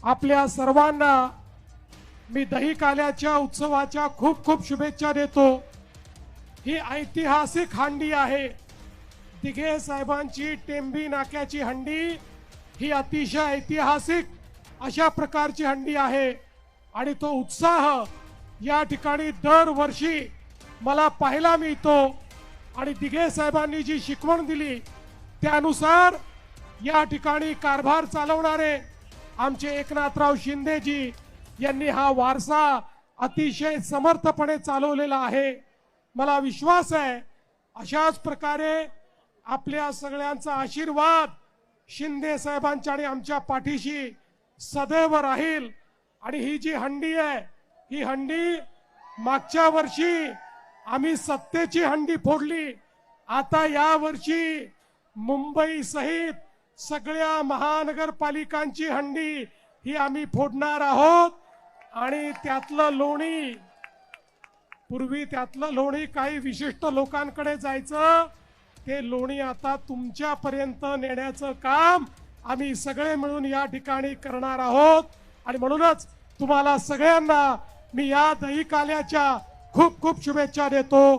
आपल्या सर्वांना मी दहीकाल्याच्या उत्सवाच्या खूप खूप शुभेच्छा देतो। ही ऐतिहासिक हंडी आहे। दिघे साहेबांची टेंबी नाक्याची हंडी ही अतिशय ऐतिहासिक अशा प्रकारची हंडी आहे आणि तो उत्साह या ठिकाणी दरवर्षी मला पाहायला मिळतो आणि दिघे साहेबांनी जी शिकवण दिली त्यानुसार या ठिकाणी कारभार चालवणारे आमचे एकनाथराव शिंदेजी यांनी हा वारसा अतिशय समर्थपणे चालवलेला आहे। मला विश्वास आहे अशाच प्रकारे आपल्या सगळ्यांचा आशीर्वाद शिंदे साहेबांच्या आणि आमच्या पाठीशी सदैव राहील। आणि ही जी हंडी आहे ही हंडी मागच्या वर्षी आम्ही सत्तेची हंडी फोडली, आता या वर्षी मुंबई सहित सगळ्या महानगरपालिकांची हंडी ही आम्ही फोडणार आहोत। आणि त्यातलं लोणी पूर्वी त्यातलं लोणी काही विशिष्ट लोकांकडे जायचं, ते लोणी आता तुमच्यापर्यंत नेण्याचं काम आम्ही सगळे मिळून या ठिकाणी करणार आहोत। आणि म्हणूनच तुम्हाला सगळ्यांना मी या दहीकाल्याच्या खूप खूप शुभेच्छा देतो।